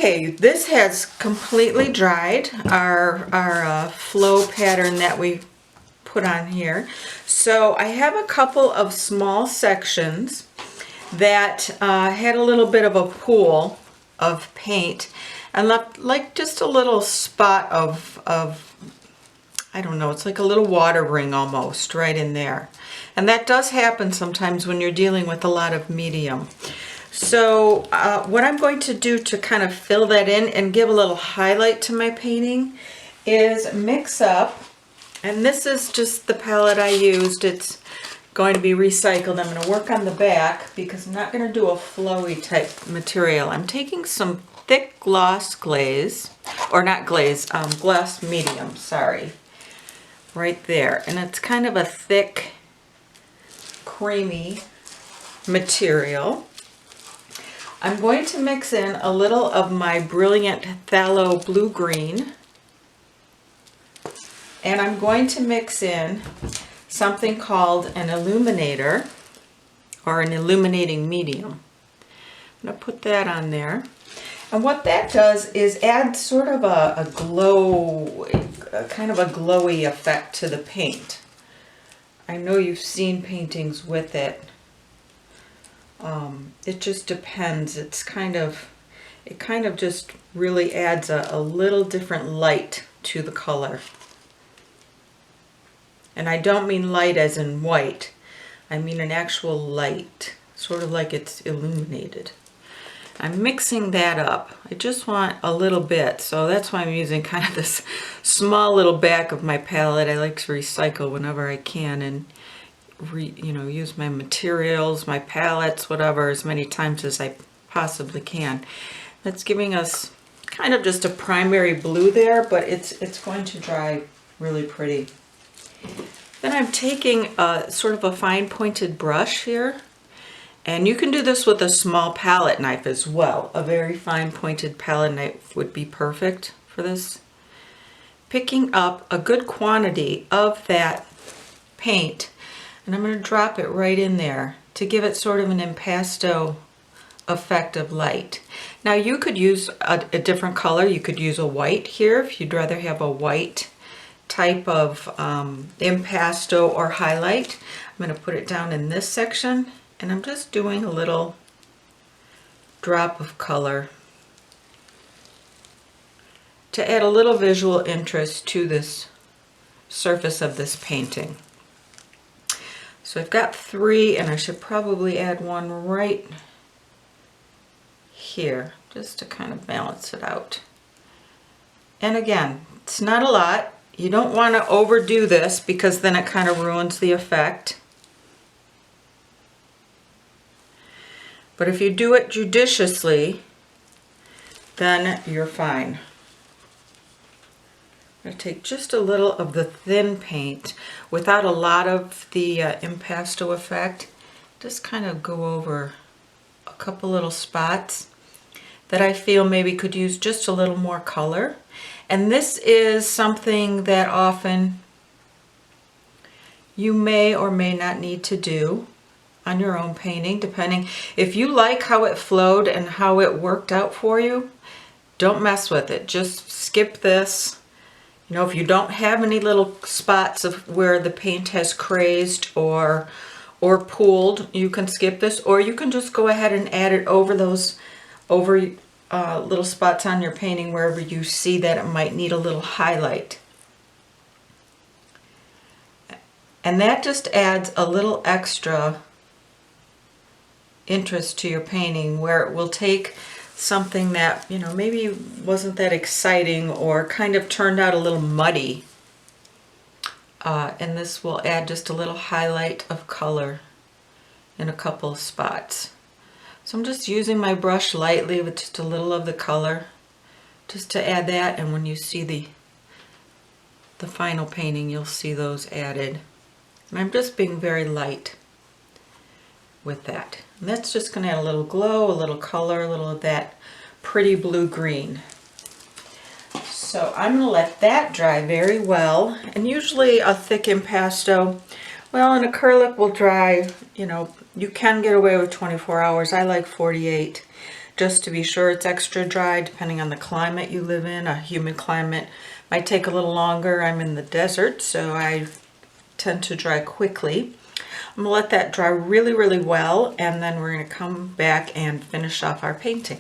Okay, this has completely dried, our flow pattern that we put on here. So I have a couple of small sections that had a little bit of a pool of paint and left like just a little spot of I don't know, it's like a little water ring almost right in there. And that does happen sometimes when you're dealing with a lot of medium. So what I'm going to do to kind of fill that in and give a little highlight to my painting is mix up, and this is just the palette I used. It's going to be recycled. I'm going to work on the back because I'm not going to do a flowy type material. I'm taking some thick gloss glaze, or not glaze, gloss medium, sorry, right there. And it's kind of a thick, creamy material. I'm going to mix in a little of my Brilliant Phthalo Blue-Green, and I'm going to mix in something called an illuminator, or an illuminating medium. I'm going to put that on there. And what that does is add sort of a glow, kind of a glowy effect to the paint. I know you've seen paintings with it. It just depends. It kind of just really adds a little different light to the color. And I don't mean light as in white. I mean an actual light, sort of like it's illuminated. I'm mixing that up. I just want a little bit, so that's why I'm using kind of this small little back of my palette. I like to recycle whenever I can and use my materials, my palettes, whatever, as many times as I possibly can. That's giving us kind of just a primary blue there, but it's going to dry really pretty. Then I'm taking sort of a fine pointed brush here, and you can do this with a small palette knife as well. A very fine pointed palette knife would be perfect for this. Picking up a good quantity of that paint, and I'm going to drop it right in there to give it sort of an impasto effect of light. Now you could use a different color. You could use a white here if you'd rather have a white type of impasto or highlight. I'm going to put it down in this section, and I'm just doing a little drop of color to add a little visual interest to this surface of this painting. So I've got 3, and I should probably add one right here just to kind of balance it out. And again, it's not a lot. You don't want to overdo this because then it kind of ruins the effect. But if you do it judiciously, then you're fine. I'm going to take just a little of the thin paint without a lot of the impasto effect. Just kind of go over a couple little spots that I feel maybe could use just a little more color. And this is something that often you may or may not need to do on your own painting, depending. If you like how it flowed and how it worked out for you, don't mess with it. Just skip this. You know, if you don't have any little spots of where the paint has crazed or pooled, you can skip this, or you can just go ahead and add it over those little spots on your painting wherever you see that it might need a little highlight. And that just adds a little extra interest to your painting, where it will take something that, you know, maybe wasn't that exciting or kind of turned out a little muddy, and this will add just a little highlight of color in a couple of spots. So I'm just using my brush lightly with just a little of the color just to add that, and when you see the final painting, you'll see those added. And I'm just being very light with that. And that's just going to add a little glow, a little color, a little of that pretty blue-green. So I'm going to let that dry very well. And usually a thick impasto, well, an acrylic will dry, you know, you can get away with 24 hours. I like 48. just to be sure it's extra dry, depending on the climate you live in. A humid climate might take a little longer. I'm in the desert, so I tend to dry quickly. I'm gonna let that dry really, really well, and then we're gonna come back and finish off our painting.